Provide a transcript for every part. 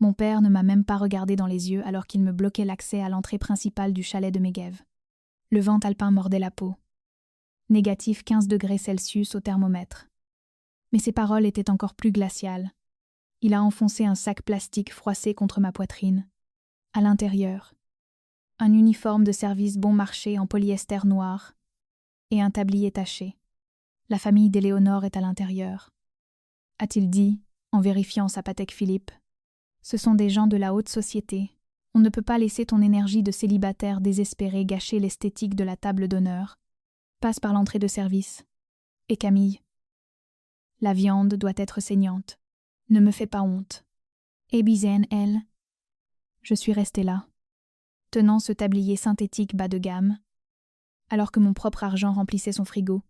Mon père ne m'a même pas regardé dans les yeux alors qu'il me bloquait l'accès à l'entrée principale du chalet de Megev. Le vent alpin mordait la peau. Négatif 15 degrés Celsius au thermomètre. Mais ses paroles étaient encore plus glaciales. Il a enfoncé un sac plastique froissé contre ma poitrine. À l'intérieur, un uniforme de service bon marché en polyester noir et un tablier taché. La famille d'Éléonore est à l'intérieur. A-t-il dit, en vérifiant sa Patek Philippe. Ce sont des gens de la haute société. On ne peut pas laisser ton énergie de célibataire désespéré gâcher l'esthétique de la table d'honneur. Passe par l'entrée de service. Et Camille. La viande doit être saignante. Ne me fais pas honte. Et Bizen, elle. Je suis restée là, tenant ce tablier synthétique bas de gamme, alors que mon propre argent remplissait son frigo.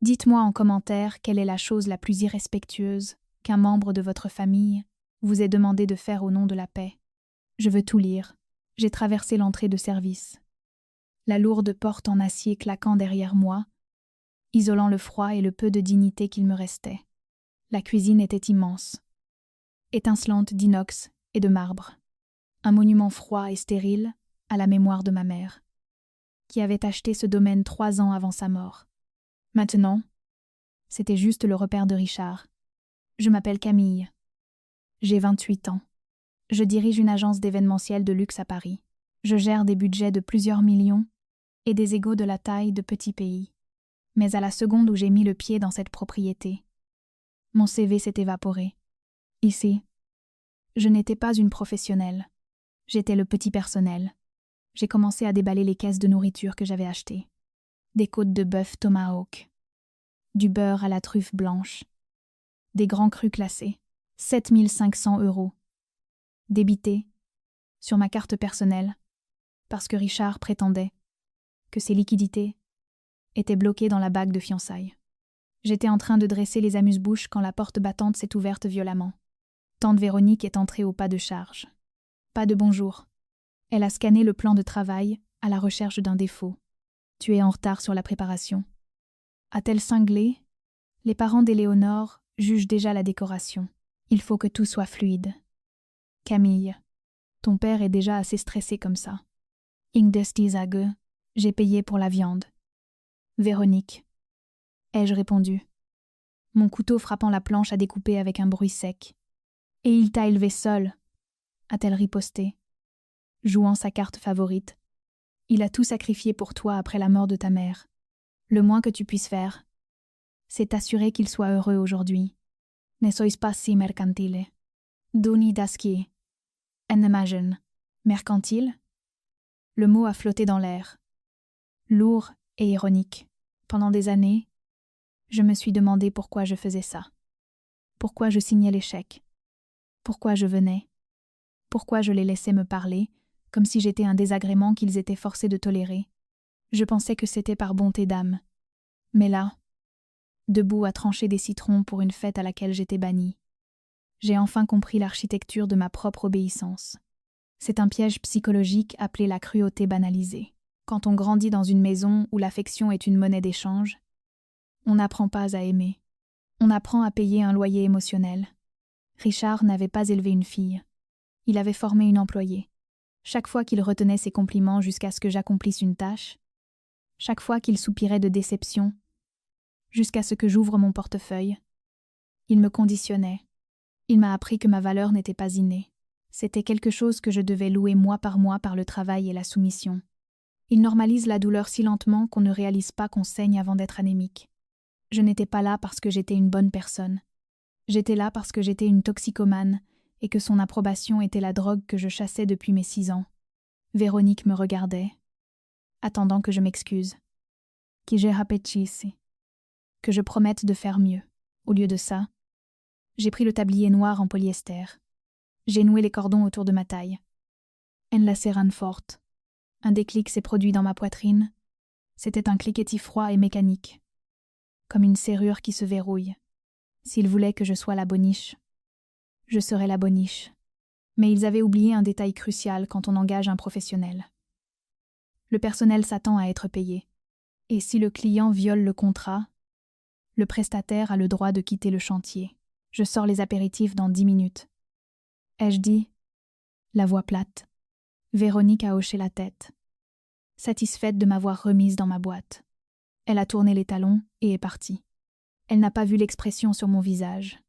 Dites-moi en commentaire quelle est la chose la plus irrespectueuse qu'un membre de votre famille vous ait demandé de faire au nom de la paix. Je veux tout lire. J'ai traversé l'entrée de service. La lourde porte en acier claquant derrière moi, isolant le froid et le peu de dignité qu'il me restait. La cuisine était immense, étincelante d'inox et de marbre. Un monument froid et stérile à la mémoire de ma mère, qui avait acheté ce domaine 3 ans avant sa mort. Maintenant, c'était juste le repère de Richard. Je m'appelle Camille. J'ai 28 ans. Je dirige une agence d'événementiel de luxe à Paris. Je gère des budgets de plusieurs millions et des égos de la taille de petits pays. Mais à la seconde où j'ai mis le pied dans cette propriété, mon CV s'est évaporé. Ici, je n'étais pas une professionnelle. J'étais le petit personnel. J'ai commencé à déballer les caisses de nourriture que j'avais achetées. Des côtes de bœuf tomahawk, du beurre à la truffe blanche, des grands crus classés, 7 500 €, débités sur ma carte personnelle, parce que Richard prétendait que ses liquidités étaient bloquées dans la bague de fiançailles. J'étais en train de dresser les amuse-bouches quand la porte battante s'est ouverte violemment. Tante Véronique est entrée au pas de charge. Pas de bonjour. Elle a scanné le plan de travail à la recherche d'un défaut. Tu es en retard sur la préparation. A-t-elle cinglé? Les parents d'Éléonore jugent déjà la décoration. Il faut que tout soit fluide. Camille, ton père est déjà assez stressé comme ça. Ingdestisage, j'ai payé pour la viande. Véronique, ai-je répondu. Mon couteau frappant la planche à découper avec un bruit sec. Et il t'a élevé seul, a-t-elle riposté, jouant sa carte favorite. Il a tout sacrifié pour toi après la mort de ta mère. Le moins que tu puisses faire, c'est t'assurer qu'il soit heureux aujourd'hui. Ne sois pas si mercantile. Duni daschi. En imagine. Mercantile? Le mot a flotté dans l'air. Lourd et ironique. Pendant des années, je me suis demandé pourquoi je faisais ça. Pourquoi je signais les chèques. Pourquoi je venais. Pourquoi je les laissais me parler, comme si j'étais un désagrément qu'ils étaient forcés de tolérer. Je pensais que c'était par bonté d'âme. Mais là, debout à trancher des citrons pour une fête à laquelle j'étais bannie, j'ai enfin compris l'architecture de ma propre obéissance. C'est un piège psychologique appelé la cruauté banalisée. Quand on grandit dans une maison où l'affection est une monnaie d'échange, on n'apprend pas à aimer. On apprend à payer un loyer émotionnel. Richard n'avait pas élevé une fille. Il avait formé une employée. Chaque fois qu'il retenait ses compliments jusqu'à ce que j'accomplisse une tâche, chaque fois qu'il soupirait de déception, jusqu'à ce que j'ouvre mon portefeuille, il me conditionnait. Il m'a appris que ma valeur n'était pas innée. C'était quelque chose que je devais louer mois par le travail et la soumission. Il normalise la douleur si lentement qu'on ne réalise pas qu'on saigne avant d'être anémique. Je n'étais pas là parce que j'étais une bonne personne. J'étais là parce que j'étais une toxicomane et que son approbation était la drogue que je chassais depuis mes 6 ans. Véronique me regardait, attendant que je m'excuse. Que je répétisse, que je promette de faire mieux. Au lieu de ça, j'ai pris le tablier noir en polyester. J'ai noué les cordons autour de ma taille. En la serrane forte. Un déclic s'est produit dans ma poitrine. C'était un cliquetis froid et mécanique, comme une serrure qui se verrouille. S'ils voulaient que je sois la boniche, je serais la boniche. Mais ils avaient oublié un détail crucial quand on engage un professionnel. Le personnel s'attend à être payé. Et si le client viole le contrat, le prestataire a le droit de quitter le chantier. Je sors les apéritifs dans 10 minutes. Ai-je dit La voix plate. Véronique a hoché la tête, satisfaite de m'avoir remise dans ma boîte. Elle a tourné les talons et est partie. Elle n'a pas vu l'expression sur mon visage.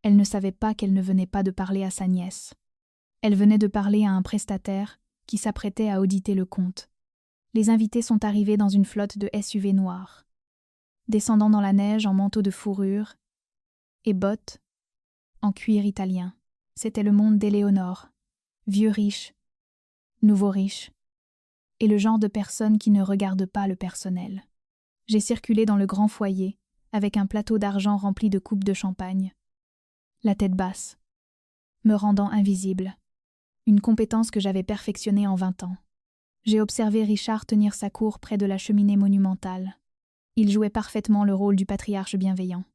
Elle ne savait pas qu'elle ne venait pas de parler à sa nièce. Elle venait de parler à un prestataire qui s'apprêtait à auditer le compte. Les invités sont arrivés dans une flotte de SUV noirs, descendant dans la neige en manteau de fourrure et bottes en cuir italien. C'était le monde d'Éléonore, vieux riche, nouveau riche, et le genre de personne qui ne regarde pas le personnel. J'ai circulé dans le grand foyer, avec un plateau d'argent rempli de coupes de champagne, la tête basse, me rendant invisible, une compétence que j'avais perfectionnée en 20 ans. J'ai observé Richard tenir sa cour près de la cheminée monumentale. Il jouait parfaitement le rôle du patriarche bienveillant.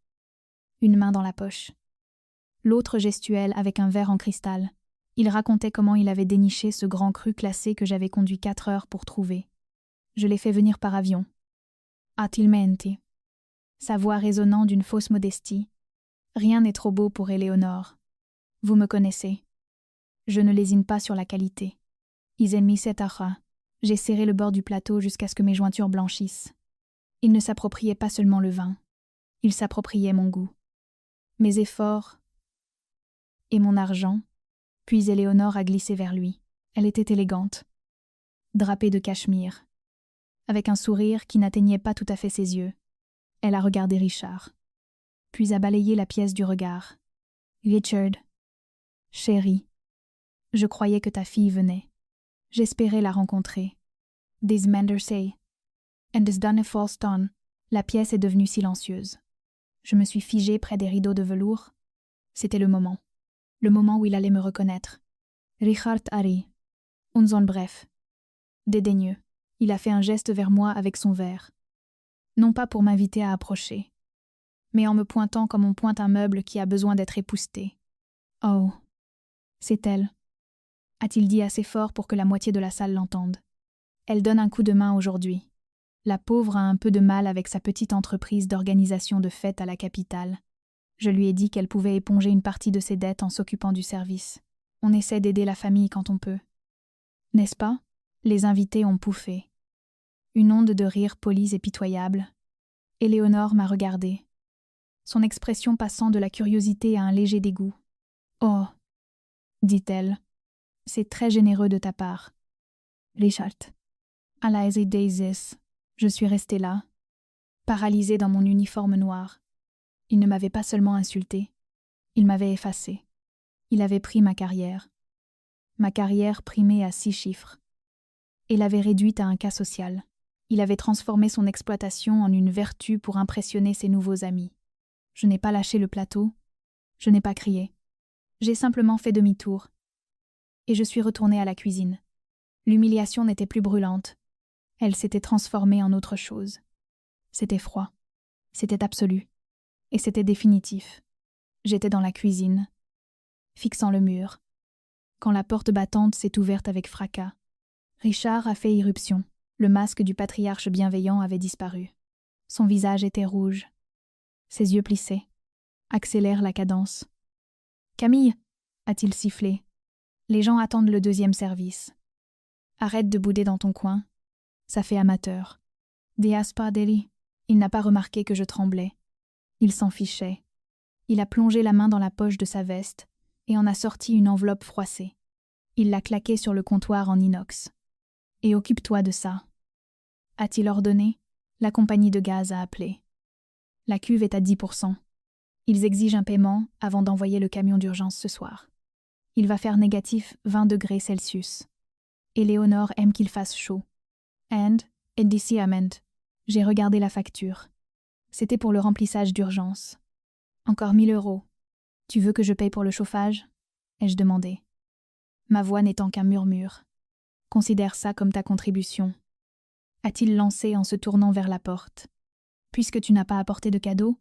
Une main dans la poche, l'autre gestuelle avec un verre en cristal. Il racontait comment il avait déniché ce grand cru classé que j'avais conduit 4 heures pour trouver. Je l'ai fait venir par avion. Atilmente. Sa voix résonnant d'une fausse modestie. Rien n'est trop beau pour Éléonore. Vous me connaissez. Je ne lésine pas sur la qualité. Isemi setara. J'ai serré le bord du plateau jusqu'à ce que mes jointures blanchissent. Il ne s'appropriait pas seulement le vin. Il s'appropriait mon goût, mes efforts et mon argent. Puis Éléonore a glissé vers lui. Elle était élégante, drapée de cachemire, avec un sourire qui n'atteignait pas tout à fait ses yeux. Elle a regardé Richard, puis a balayé la pièce du regard. « Richard, chérie, je croyais que ta fille venait. J'espérais la rencontrer. Des Mandersay. And des done false done. » La pièce est devenue silencieuse. Je me suis figée près des rideaux de velours. C'était le moment où il allait me reconnaître. Richard Harry. Unson bref. Dédaigneux, il a fait un geste vers moi avec son verre. Non pas pour m'inviter à approcher, mais en me pointant comme on pointe un meuble qui a besoin d'être épousseté. « Oh, c'est elle », a-t-il dit assez fort pour que la moitié de la salle l'entende. Elle donne un coup de main aujourd'hui. La pauvre a un peu de mal avec sa petite entreprise d'organisation de fêtes à la capitale. Je lui ai dit qu'elle pouvait éponger une partie de ses dettes en s'occupant du service. On essaie d'aider la famille quand on peut. N'est-ce pas? Les invités ont pouffé. Une onde de rire polis et pitoyable. Éléonore m'a regardée, son expression passant de la curiosité à un léger dégoût. « Oh, dit-elle, c'est très généreux de ta part. Richard, à la Daisies, je suis restée là, paralysée dans mon uniforme noir. Il ne m'avait pas seulement insultée, il m'avait effacée. Il avait pris ma carrière primée à 6 chiffres, et l'avait réduite à un cas social. Il avait transformé son exploitation en une vertu pour impressionner ses nouveaux amis. Je n'ai pas lâché le plateau, je n'ai pas crié. J'ai simplement fait demi-tour, et je suis retournée à la cuisine. L'humiliation n'était plus brûlante, elle s'était transformée en autre chose. C'était froid, c'était absolu, et c'était définitif. J'étais dans la cuisine, fixant le mur, quand la porte battante s'est ouverte avec fracas. Richard a fait irruption. Le masque du patriarche bienveillant avait disparu. Son visage était rouge. Ses yeux plissés. Accélère la cadence. « Camille !» a-t-il sifflé. « Les gens attendent le 2e service. Arrête de bouder dans ton coin. Ça fait amateur. » Dias Pardeli. Il n'a pas remarqué que je tremblais. Il s'en fichait. Il a plongé la main dans la poche de sa veste et en a sorti une enveloppe froissée. Il l'a claquée sur le comptoir en inox. « Et occupe-toi de ça. » A-t-il ordonné? La compagnie de gaz a appelé. La cuve est à 10%. Ils exigent un paiement avant d'envoyer le camion d'urgence ce soir. Il va faire négatif 20 degrés Celsius. Éléonore aime qu'il fasse chaud. And indiciament. J'ai regardé la facture. C'était pour le remplissage d'urgence. Encore 1000 €. Tu veux que je paye pour le chauffage? Ai-je demandé. Ma voix n'étant qu'un murmure. Considère ça comme ta contribution. A-t-il lancé en se tournant vers la porte. Puisque tu n'as pas apporté de cadeau?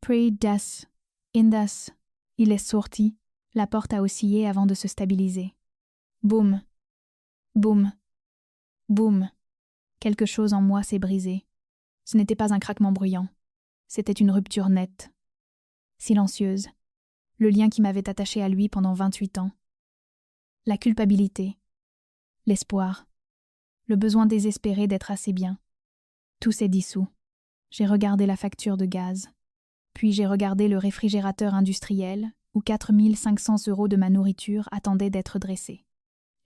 Pray das, indas. Il est sorti. La porte a oscillé avant de se stabiliser. Boum. Boum. Boum. Quelque chose en moi s'est brisé. Ce n'était pas un craquement bruyant. C'était une rupture nette. Silencieuse. Le lien qui m'avait attaché à lui pendant 28 ans. La culpabilité, l'espoir, le besoin désespéré d'être assez bien. Tout s'est dissous. J'ai regardé la facture de gaz. Puis j'ai regardé le réfrigérateur industriel où 4 500 € de ma nourriture attendaient d'être dressés.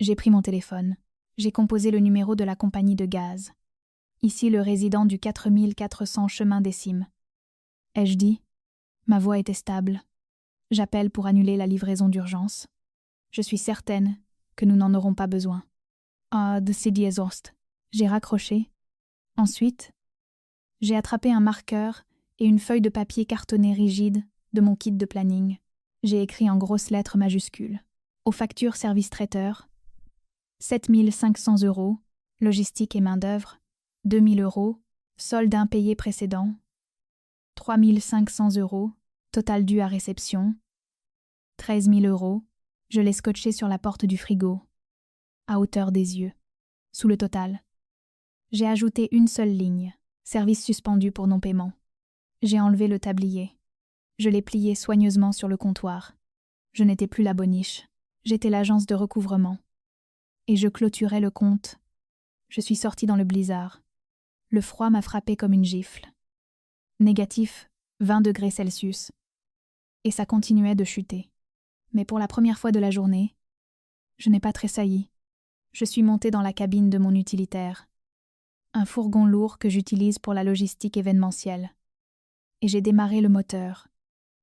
J'ai pris mon téléphone. J'ai composé le numéro de la compagnie de gaz. Ici le résident du 4400 chemin des Cimes. Ai-je dit? Ma voix était stable. J'appelle pour annuler la livraison d'urgence. Je suis certaine que nous n'en aurons pas besoin. Ah, de ces exhaust. J'ai raccroché. Ensuite, j'ai attrapé un marqueur et une feuille de papier cartonné rigide de mon kit de planning. J'ai écrit en grosses lettres majuscules. Aux factures service traiteur, 7 500 €, logistique et main-d'œuvre, 2 000 €, solde impayé précédent, 3 500 €, total dû à réception, 13 000 €, je l'ai scotché sur la porte du frigo, à hauteur des yeux, sous le total. J'ai ajouté une seule ligne, service suspendu pour non-paiement. J'ai enlevé le tablier. Je l'ai plié soigneusement sur le comptoir. Je n'étais plus la boniche, j'étais l'agence de recouvrement. Et je clôturais le compte. Je suis sortie dans le blizzard. Le froid m'a frappé comme une gifle. Négatif, 20 degrés Celsius. Et ça continuait de chuter. Mais pour la première fois de la journée, je n'ai pas tressailli. Je suis montée dans la cabine de mon utilitaire. Un fourgon lourd que j'utilise pour la logistique événementielle. Et j'ai démarré le moteur.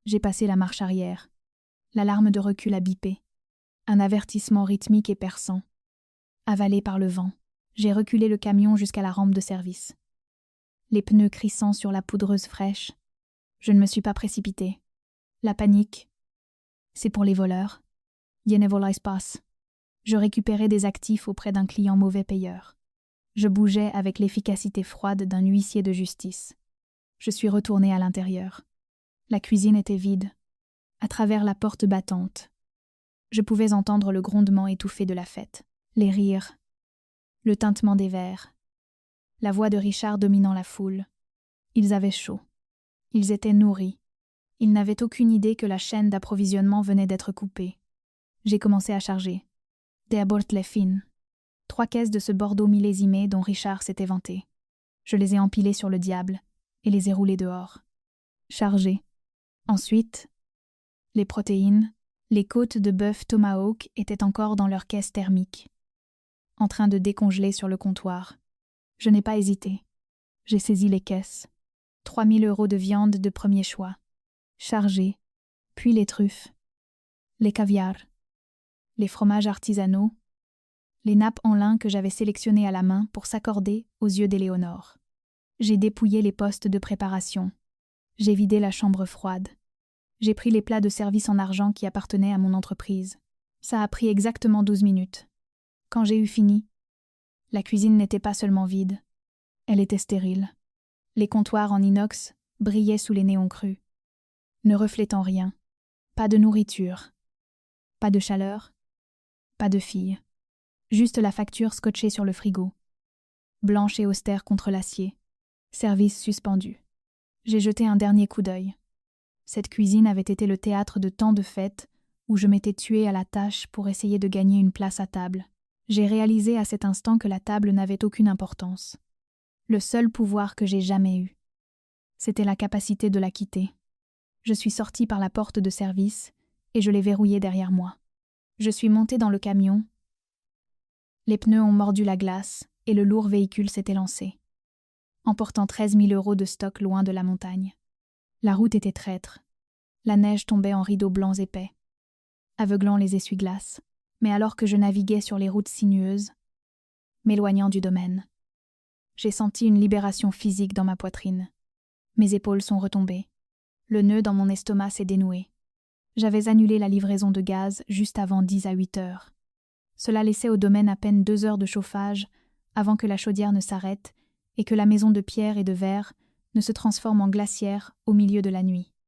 J'ai passé la marche arrière. L'alarme de recul a bipé. Un avertissement rythmique et perçant. Avalé par le vent, j'ai reculé le camion jusqu'à la rampe de service. Les pneus crissant sur la poudreuse fraîche. Je ne me suis pas précipitée. La panique, c'est pour les voleurs. Je ne volais pas. Je récupérais des actifs auprès d'un client mauvais payeur. Je bougeais avec l'efficacité froide d'un huissier de justice. Je suis retournée à l'intérieur. La cuisine était vide. À travers la porte battante, je pouvais entendre le grondement étouffé de la fête, les rires, le tintement des verres, la voix de Richard dominant la foule. Ils avaient chaud. Ils étaient nourris. Ils n'avaient aucune idée que la chaîne d'approvisionnement venait d'être coupée. J'ai commencé à charger. Der Bortlefin. 3 caisses de ce Bordeaux millésimé dont Richard s'était vanté. Je les ai empilées sur le diable et les ai roulées dehors. Chargées. Ensuite, les protéines, les côtes de bœuf tomahawk étaient encore dans leur caisse thermique, en train de décongeler sur le comptoir. Je n'ai pas hésité. J'ai saisi les caisses. 3 000 € de viande de premier choix. Chargées, puis les truffes, les caviars, les fromages artisanaux, les nappes en lin que j'avais sélectionnées à la main pour s'accorder aux yeux d'Éléonore. J'ai dépouillé les postes de préparation. J'ai vidé la chambre froide. J'ai pris les plats de service en argent qui appartenaient à mon entreprise. Ça a pris exactement 12 minutes. Quand j'ai eu fini, la cuisine n'était pas seulement vide, elle était stérile. Les comptoirs en inox brillaient sous les néons crus, ne reflétant rien. Pas de nourriture, pas de chaleur, pas de filles. Juste la facture scotchée sur le frigo. Blanche et austère contre l'acier. Service suspendu. J'ai jeté un dernier coup d'œil. Cette cuisine avait été le théâtre de tant de fêtes où je m'étais tuée à la tâche pour essayer de gagner une place à table. J'ai réalisé à cet instant que la table n'avait aucune importance. Le seul pouvoir que j'ai jamais eu, c'était la capacité de la quitter. Je suis sortie par la porte de service et je l'ai verrouillée derrière moi. Je suis montée dans le camion. Les pneus ont mordu la glace et le lourd véhicule s'est élancé, emportant 13 000 € de stock loin de la montagne. La route était traître. La neige tombait en rideaux blancs épais, aveuglant les essuie-glaces. Mais alors que je naviguais sur les routes sinueuses, m'éloignant du domaine, j'ai senti une libération physique dans ma poitrine. Mes épaules sont retombées. Le nœud dans mon estomac s'est dénoué. J'avais annulé la livraison de gaz juste avant 10 à 8 heures. Cela laissait au domaine à peine 2 heures de chauffage avant que la chaudière ne s'arrête et que la maison de pierre et de verre ne se transforme en glacière au milieu de la nuit.